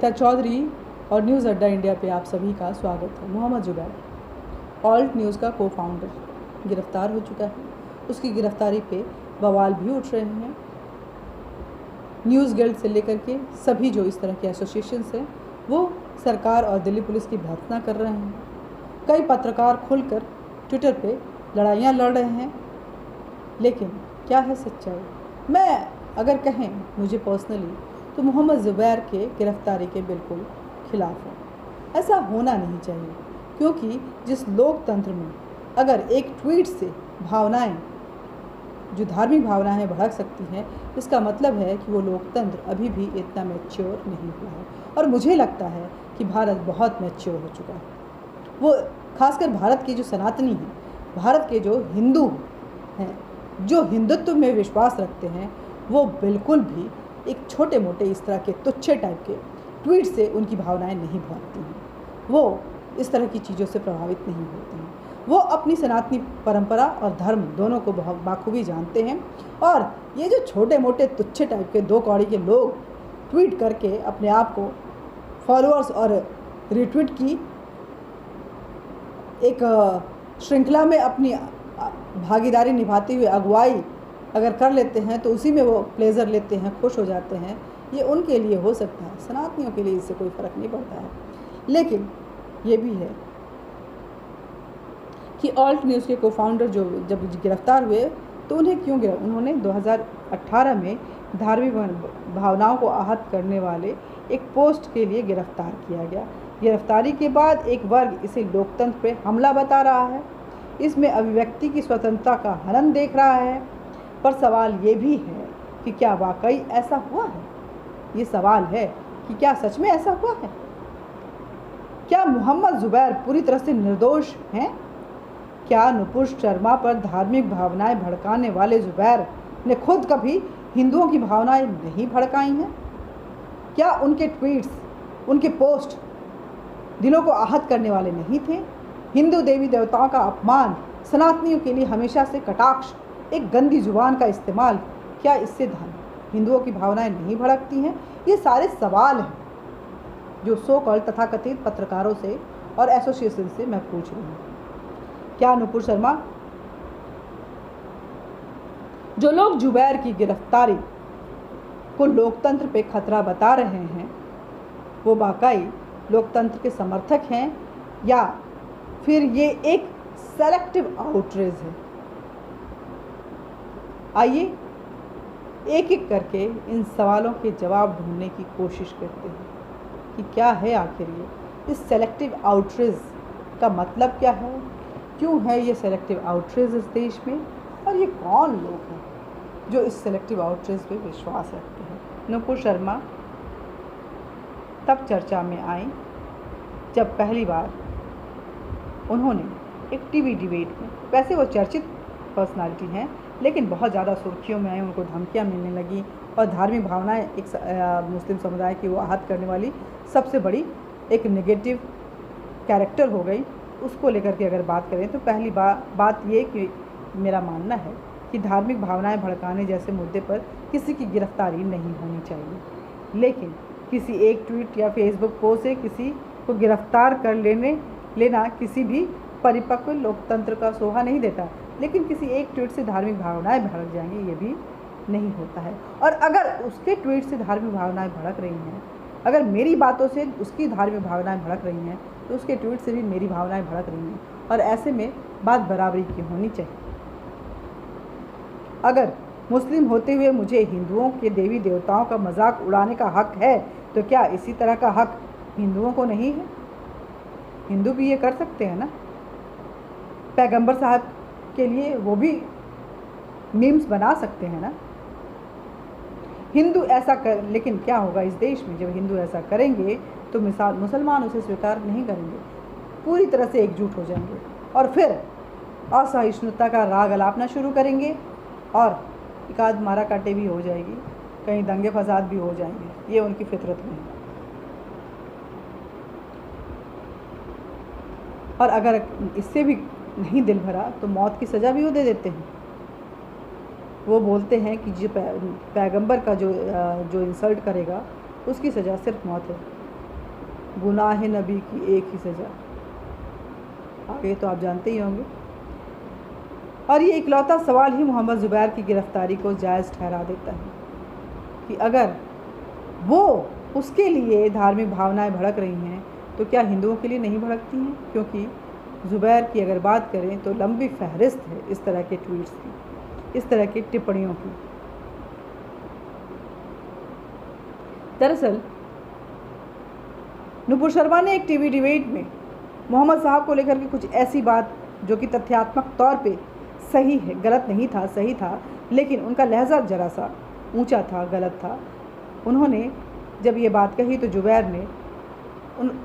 अनीता चौधरी और न्यूज़ अड्डा इंडिया पे आप सभी का स्वागत है। मोहम्मद जुबैर ऑल्ट न्यूज़ का को-फाउंडर गिरफ्तार हो चुका है। उसकी गिरफ्तारी पे बवाल भी उठ रहे हैं। न्यूज़ गिल्ड से लेकर के सभी जो इस तरह के एसोसिएशंस हैं वो सरकार और दिल्ली पुलिस की भर्त्सना कर रहे हैं। कई पत्रकार खुलकर ट्विटर पे लड़ाइयाँ लड़ रहे हैं, लेकिन क्या है सच्चाई? मैं अगर कहें मुझे पर्सनली तो मोहम्मद जुबैर के गिरफ्तारी के बिल्कुल खिलाफ हूँ। ऐसा होना नहीं चाहिए, क्योंकि जिस लोकतंत्र में अगर एक ट्वीट से भावनाएं, जो धार्मिक भावनाएं भड़क सकती हैं, इसका मतलब है कि वो लोकतंत्र अभी भी इतना मैच्योर नहीं हुआ है। और मुझे लगता है कि भारत बहुत मैच्योर हो चुका है। वो खासकर भारत के जो सनातनी हैं, भारत के जो हिंदू हैं, जो हिंदुत्व में विश्वास रखते हैं, वो बिल्कुल भी एक छोटे मोटे इस तरह के तुच्छे टाइप के ट्वीट से उनकी भावनाएं नहीं भड़कती हैं। वो इस तरह की चीज़ों से प्रभावित नहीं होते हैं। वो अपनी सनातनी परंपरा और धर्म दोनों को बहुत बाखूबी जानते हैं। और ये जो छोटे मोटे तुच्छे टाइप के दो कौड़ी के लोग ट्वीट करके अपने आप को फॉलोअर्स और रिट्वीट की एक श्रृंखला में अपनी भागीदारी निभाते हुए अगुवाई अगर कर लेते हैं तो उसी में वो प्लेजर लेते हैं, खुश हो जाते हैं। ये उनके लिए हो सकता है, सनातनियों के लिए इससे कोई फ़र्क नहीं पड़ता है। लेकिन ये भी है कि ऑल्ट न्यूज़ के को-फाउंडर जो जब गिरफ्तार हुए तो उन्हें क्यों गिरफ्तार? उन्होंने 2018 में धार्मिक भावनाओं को आहत करने वाले एक पोस्ट के लिए गिरफ्तार किया गया। गिरफ्तारी के बाद एक वर्ग इसे लोकतंत्र पे हमला बता रहा है, इसमें अभिव्यक्ति की स्वतंत्रता का हनन देख रहा है। पर सवाल ये भी है कि क्या वाकई ऐसा हुआ है? ये सवाल है कि क्या सच में ऐसा हुआ है? क्या मोहम्मद जुबैर पूरी तरह से निर्दोष हैं? क्या नुपुर शर्मा पर धार्मिक भावनाएं भड़काने वाले जुबैर ने खुद कभी हिंदुओं की भावनाएं नहीं भड़काई हैं? क्या उनके ट्वीट्स, उनके पोस्ट दिलों को आहत करने वाले नहीं थे? हिंदू देवी देवताओं का अपमान, सनातनियों के लिए हमेशा से कटाक्ष, एक गंदी जुबान का इस्तेमाल, क्या इससे हिंदुओं की भावनाएं नहीं भड़कती हैं? ये सारे सवाल हैं जो सो कॉल्ड तथाकथित पत्रकारों से और एसोसिएशन से मैं पूछ रही हूँ। क्या नुपुर शर्मा, जो लोग जुबैर की गिरफ्तारी को लोकतंत्र पे खतरा बता रहे हैं, वो वाकई लोकतंत्र के समर्थक हैं या फिर ये एक सेलेक्टिव आउटरीच है? आइए एक एक करके इन सवालों के जवाब ढूंढने की कोशिश करते हैं कि क्या है आखिर ये। इस सेलेक्टिव आउटरीच का मतलब क्या है? क्यों है ये सेलेक्टिव आउटरीच इस देश में? और ये कौन लोग हैं जो इस सेलेक्टिव आउटरीच पे विश्वास रखते हैं? नुपुर शर्मा तब चर्चा में आई जब पहली बार उन्होंने एक टीवी डिबेट में, वैसे वो चर्चित पर्सनालिटी हैं लेकिन बहुत ज़्यादा सुर्खियों में आए, उनको धमकियां मिलने लगी और धार्मिक भावनाएं एक मुस्लिम समुदाय की वो आहत करने वाली सबसे बड़ी एक नेगेटिव कैरेक्टर हो गई। उसको लेकर के अगर बात करें तो पहली बात ये कि मेरा मानना है कि धार्मिक भावनाएं भड़काने जैसे मुद्दे पर किसी की गिरफ्तारी नहीं होनी चाहिए। लेकिन किसी एक ट्वीट या फेसबुक पोस्ट से किसी को गिरफ्तार कर लेना किसी भी परिपक्व लोकतंत्र का शोभा नहीं देता। लेकिन किसी एक ट्वीट से धार्मिक भावनाएं भड़क जाएंगी, ये भी नहीं होता है। और अगर उसके ट्वीट से धार्मिक भावनाएं भड़क रही हैं, अगर मेरी बातों से उसकी धार्मिक भावनाएं भड़क रही हैं, तो उसके ट्वीट से भी मेरी भावनाएं भड़क रही हैं। और ऐसे में बात बराबरी की होनी चाहिए। अगर मुस्लिम होते हुए मुझे हिंदुओं के देवी देवताओं का मजाक उड़ाने का हक है, तो क्या इसी तरह का हक हिंदुओं को नहीं है? हिंदू भी ये कर सकते हैं ना। पैगंबर साहब के लिए वो भी मीम्स बना सकते हैं ना। हिंदू ऐसा कर, लेकिन क्या होगा इस देश में जब हिंदू ऐसा करेंगे तो मुसलमान उसे स्वीकार नहीं करेंगे, पूरी तरह से एकजुट हो जाएंगे और फिर असहिष्णुता का राग अलापना शुरू करेंगे और एकाध मारा काटे भी हो जाएगी, कहीं दंगे फसाद भी हो जाएंगे। ये उनकी फितरत में है। और अगर इससे भी नहीं दिल भरा तो मौत की सज़ा भी वो दे देते हैं। वो बोलते हैं कि जो पैगंबर का जो इंसल्ट करेगा उसकी सज़ा सिर्फ मौत है। गुनाह नबी की एक ही सज़ा। आगे तो आप जानते ही होंगे। और ये इकलौता सवाल ही मोहम्मद ज़ुबैर की गिरफ्तारी को जायज़ ठहरा देता है कि अगर वो उसके लिए धार्मिक भावनाएं भड़क रही हैं तो क्या हिंदुओं के लिए नहीं भड़कती हैं? क्योंकि ज़ुबैर की अगर बात करें तो लंबी फहरिस्त है इस तरह के ट्वीट्स की, इस तरह की टिप्पणियों की। दरअसल नुपुर शर्मा ने एक टीवी डिबेट में मोहम्मद साहब को लेकर के कुछ ऐसी बात जो कि तथ्यात्मक तौर पे सही है, गलत नहीं था, सही था, लेकिन उनका लहजा जरा सा ऊंचा था, गलत था। उन्होंने जब ये बात कही तो ज़ुबैर ने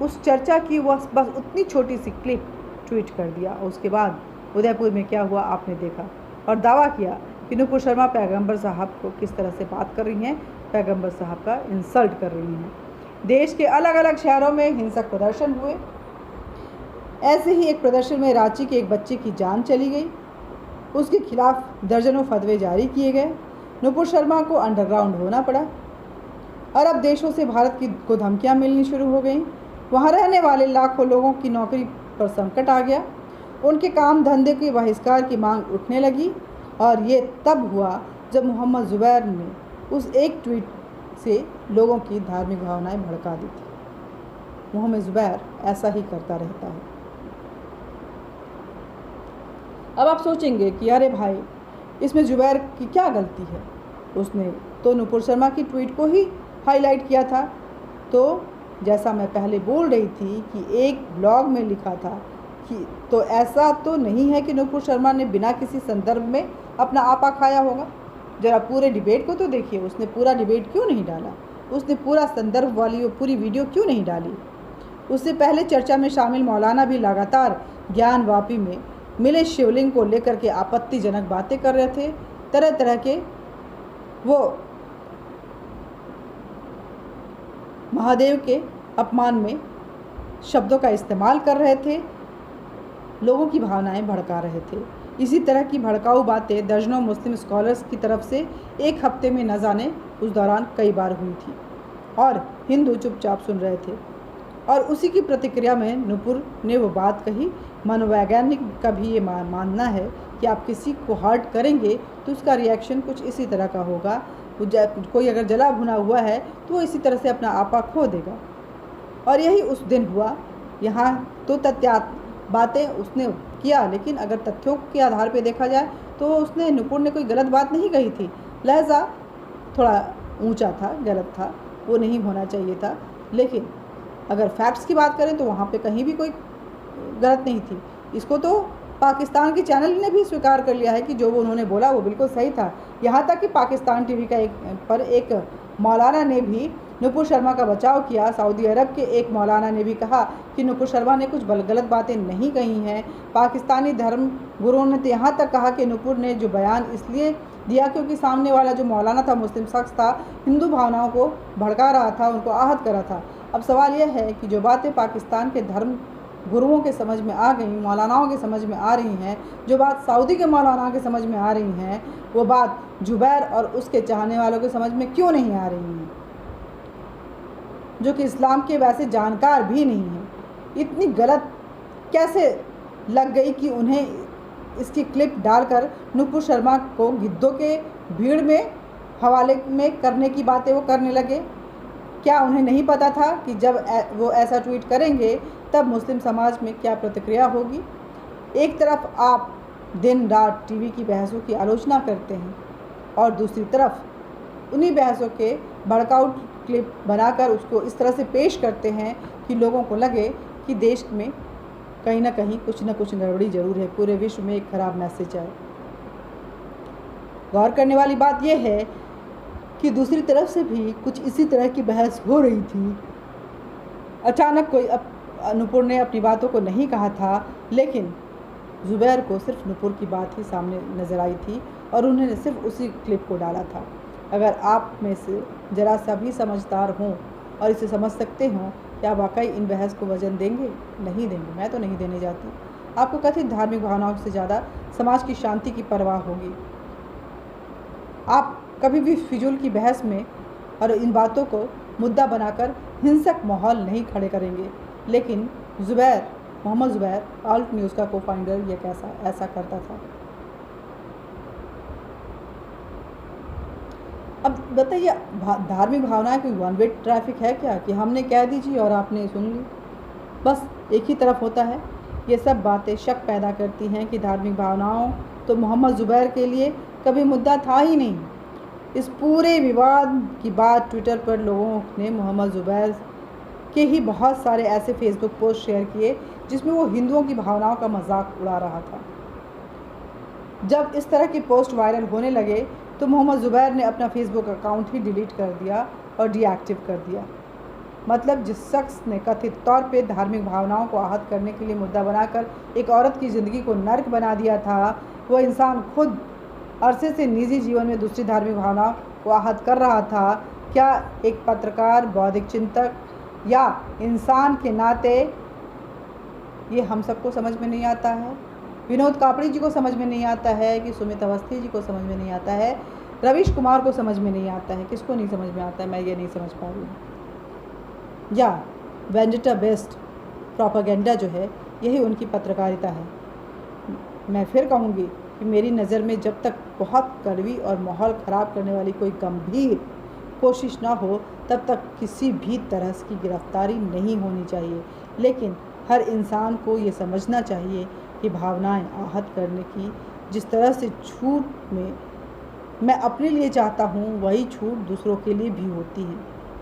उस चर्चा की बस उतनी छोटी सी क्लिप ट्वीट कर दिया। और उसके बाद उदयपुर में क्या हुआ आपने देखा, और दावा किया कि नुपुर शर्मा पैगंबर साहब को किस तरह से बात कर रही हैं, पैगंबर साहब का इंसल्ट कर रही हैं। देश के अलग अलग शहरों में हिंसक प्रदर्शन हुए। ऐसे ही एक प्रदर्शन में रांची के एक बच्चे की जान चली गई, उसके खिलाफ दर्जनों फतवे जारी किए गए। नुपुर शर्मा को अंडरग्राउंड होना पड़ा। अरब देशों से भारत को धमकियां मिलनी शुरू हो गईं। वहां रहने वाले लाखों लोगों की नौकरी पर संकट आ गया। उनके काम धंधे के बहिष्कार की मांग उठने लगी। और ये तब हुआ जब मोहम्मद ज़ुबैर ने उस एक ट्वीट से लोगों की धार्मिक भावनाएं भड़का दी थी। मोहम्मद ज़ुबैर ऐसा ही करता रहता है। अब आप सोचेंगे कि अरे भाई, इसमें ज़ुबैर की क्या गलती है, उसने तो नुपुर शर्मा की ट्वीट को ही हाईलाइट किया था। तो जैसा मैं पहले बोल रही थी कि एक ब्लॉग में लिखा था कि तो ऐसा तो नहीं है कि नुपुर शर्मा ने बिना किसी संदर्भ में अपना आपा खाया होगा। ज़रा पूरे डिबेट को तो देखिए, उसने पूरा डिबेट क्यों नहीं डाला, उसने पूरा संदर्भ वाली वो पूरी वीडियो क्यों नहीं डाली। उससे पहले चर्चा में शामिल मौलाना भी लगातार ज्ञान वापी में मिले शिवलिंग को लेकर के आपत्तिजनक बातें कर रहे थे। तरह तरह के वो महादेव के अपमान में शब्दों का इस्तेमाल कर रहे थे, लोगों की भावनाएं भड़का रहे थे। इसी तरह की भड़काऊ बातें दर्जनों मुस्लिम स्कॉलर्स की तरफ से एक हफ्ते में न जाने उस दौरान कई बार हुई थी और हिंदू चुपचाप सुन रहे थे। और उसी की प्रतिक्रिया में नुपुर ने वो बात कही। मनोवैज्ञानिक का भी ये मानना है कि आप किसी को हर्ट करेंगे तो उसका रिएक्शन कुछ इसी तरह का होगा। कोई अगर जला भुना हुआ है तो वो इसी तरह से अपना आपा खो देगा। और यही उस दिन हुआ। यहाँ तो बातें उसने किया, लेकिन अगर तथ्यों के आधार पर देखा जाए तो उसने नुपुर ने कोई गलत बात नहीं कही थी। लहजा थोड़ा ऊंचा था, गलत था, वो नहीं होना चाहिए था। लेकिन अगर फैक्ट्स की बात करें तो वहाँ पे कहीं भी कोई गलत नहीं थी। इसको तो पाकिस्तान के चैनल ने भी स्वीकार कर लिया है कि जो वो उन्होंने बोला वो बिल्कुल सही था। यहाँ तक कि पाकिस्तान टीवी का एक मौलाना ने भी नुपुर शर्मा का बचाव किया। सऊदी अरब के एक मौलाना ने भी कहा कि नुपुर शर्मा ने कुछ गलत बातें नहीं कही हैं। पाकिस्तानी धर्म गुरुओं ने तो यहाँ तक कहा कि नुपुर ने जो बयान इसलिए दिया क्योंकि सामने वाला जो मौलाना था, मुस्लिम शख्स था, हिंदू भावनाओं को भड़का रहा था, उनको आहत कर रहा था। अब सवाल यह है कि जो बातें पाकिस्तान के धर्म गुरुओं के समझ में आ गई, मौलानाओं के समझ में आ रही हैं, जो बात सऊदी के मौलानाओं के समझ में आ रही हैं, वो बात ज़ुबैर और उसके चाहने वालों के समझ में क्यों नहीं आ रही हैं, जो कि इस्लाम के वैसे जानकार भी नहीं हैं। इतनी गलत कैसे लग गई कि उन्हें इसकी क्लिप डालकर नुपुर शर्मा को गिद्धों के भीड़ में हवाले में करने की बातें वो करने लगे। क्या उन्हें नहीं पता था कि जब वो ऐसा ट्वीट करेंगे तब मुस्लिम समाज में क्या प्रतिक्रिया होगी। एक तरफ आप दिन रात टीवी की बहसों की आलोचना करते हैं और दूसरी तरफ उन्हीं बहसों के भड़काऊ क्लिप बनाकर उसको इस तरह से पेश करते हैं कि लोगों को लगे कि देश में कहीं ना कहीं कुछ न कुछ गड़बड़ी जरूर है, पूरे विश्व में एक ख़राब मैसेज है। गौर करने वाली बात यह है कि दूसरी तरफ से भी कुछ इसी तरह की बहस हो रही थी। अचानक कोई नुपुर ने अपनी बातों को नहीं कहा था, लेकिन ज़ुबैर को सिर्फ नुपुर की बात ही सामने नज़र आई थी और उन्होंने सिर्फ उसी क्लिप को डाला था। अगर आप में से ज़रा सा भी समझदार हों और इसे समझ सकते हों, क्या वाकई इन बहस को वजन देंगे? नहीं देंगे। मैं तो नहीं देने जाती। आपको कथित धार्मिक भावनाओं से ज़्यादा समाज की शांति की परवाह होगी। आप कभी भी फिजूल की बहस में और इन बातों को मुद्दा बनाकर हिंसक माहौल नहीं खड़े करेंगे। लेकिन मोहम्मद ज़ुबैर ऑल्ट न्यूज़ का को-फाउंडर ये कैसा ऐसा करता था। अब बताइए, धार्मिक भावनाएं कोई वन वे ट्रैफिक है क्या कि हमने कह दीजिए और आपने सुन ली, बस एक ही तरफ होता है। ये सब बातें शक पैदा करती हैं कि धार्मिक भावनाओं तो मोहम्मद ज़ुबैर के लिए कभी मुद्दा था ही नहीं। इस पूरे विवाद की बात ट्विटर पर लोगों ने मोहम्मद ज़ुबैर के ही बहुत सारे ऐसे फेसबुक पोस्ट शेयर किए जिसमें वो हिंदुओं की भावनाओं का मजाक उड़ा रहा था। जब इस तरह की पोस्ट वायरल होने लगे तो मोहम्मद ज़ुबैर ने अपना फेसबुक अकाउंट ही डिलीट कर दिया और डीएक्टिव कर दिया। मतलब जिस शख्स ने कथित तौर पे धार्मिक भावनाओं को आहत करने के लिए मुद्दा बनाकर एक औरत की ज़िंदगी को नर्क बना दिया था, वो इंसान खुद अरसे से निजी जीवन में दूसरी धार्मिक भावनाओं को आहत कर रहा था। क्या एक पत्रकार, बौद्धिक चिंतक या इंसान के नाते ये हम सबको समझ में नहीं आता है? विनोद कापड़ी जी को समझ में नहीं आता है कि सुमित अवस्थी जी को समझ में नहीं आता है, रवीश कुमार को समझ में नहीं आता है, किसको नहीं समझ में आता है? मैं ये नहीं समझ पा रही हूँ। या वेंडेटा बेस्ड प्रोपेगेंडा जो है, यही उनकी पत्रकारिता है। मैं फिर कहूँगी कि मेरी नज़र में जब तक बहुत कड़वी और माहौल ख़राब करने वाली कोई गंभीर कोशिश ना हो तब तक किसी भी तरह की गिरफ्तारी नहीं होनी चाहिए। लेकिन हर इंसान को ये समझना चाहिए कि भावनाएं आहत करने की जिस तरह से छूट में मैं अपने लिए चाहता हूँ, वही छूट दूसरों के लिए भी होती है।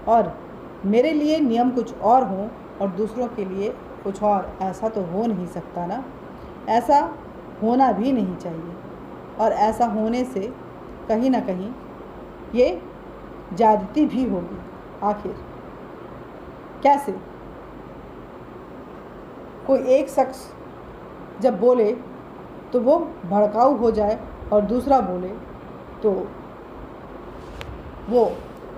और मेरे लिए नियम कुछ और हों और दूसरों के लिए कुछ और, ऐसा तो हो नहीं सकता ना। ऐसा होना भी नहीं चाहिए। और ऐसा होने से कहीं ना कहीं ये ज्यादती भी होगी। आखिर कैसे कोई एक शख्स जब बोले तो वो भड़काऊ हो जाए और दूसरा बोले तो वो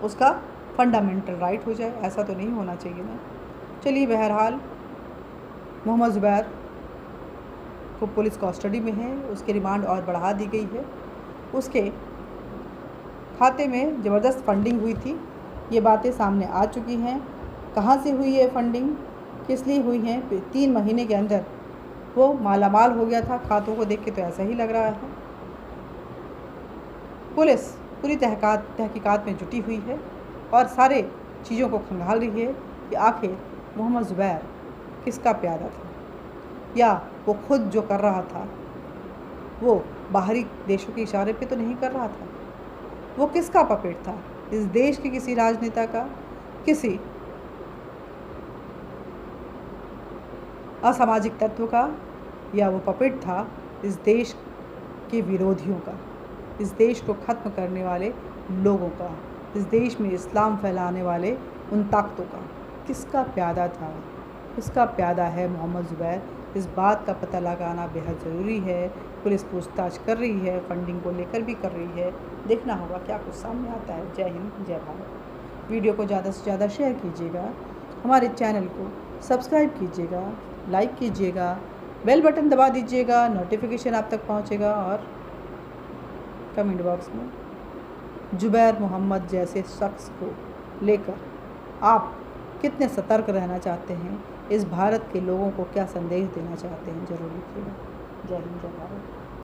उसका फंडामेंटल राइट हो जाए? ऐसा तो नहीं होना चाहिए ना। चलिए, बहरहाल मोहम्मद ज़ुबैर को पुलिस कस्टडी में है, उसकी रिमांड और बढ़ा दी गई है। उसके खाते में ज़बरदस्त फंडिंग हुई थी, ये बातें सामने आ चुकी हैं। कहाँ से हुई है फंडिंग, किस लिए हुई है? 3 महीने के अंदर वो मालामाल हो गया था। खातों को देख के तो ऐसा ही लग रहा है। पुलिस पूरी तहकीकात में जुटी हुई है और सारे चीज़ों को खंगाल रही है कि आखिर मोहम्मद ज़ुबैर किसका प्यादा था, या वो खुद जो कर रहा था वो बाहरी देशों के इशारे पे तो नहीं कर रहा था। वो किसका पपेट था? इस देश के किसी राजनेता का, किसी असामाजिक तत्व का, या वो पपेट था इस देश के विरोधियों का, इस देश को ख़त्म करने वाले लोगों का, इस देश में इस्लाम फैलाने वाले उन ताकतों का? किसका प्यादा था, किसका प्यादा है मोहम्मद ज़ुबैर? इस बात का पता लगाना बेहद ज़रूरी है। पुलिस पूछताछ कर रही है, फंडिंग को लेकर भी कर रही है। देखना होगा क्या कुछ सामने आता है। जय हिंद, जय भारत। वीडियो को ज़्यादा से ज़्यादा शेयर कीजिएगा, हमारे चैनल को सब्सक्राइब कीजिएगा, लाइक कीजिएगा, बेल बटन दबा दीजिएगा, नोटिफिकेशन आप तक पहुंचेगा। और कमेंट बॉक्स में ज़ुबैर मोहम्मद जैसे शख्स को लेकर आप कितने सतर्क रहना चाहते हैं, इस भारत के लोगों को क्या संदेश देना चाहते हैं, ज़रूर लिखिएगा। जय हिंद, जय भारत।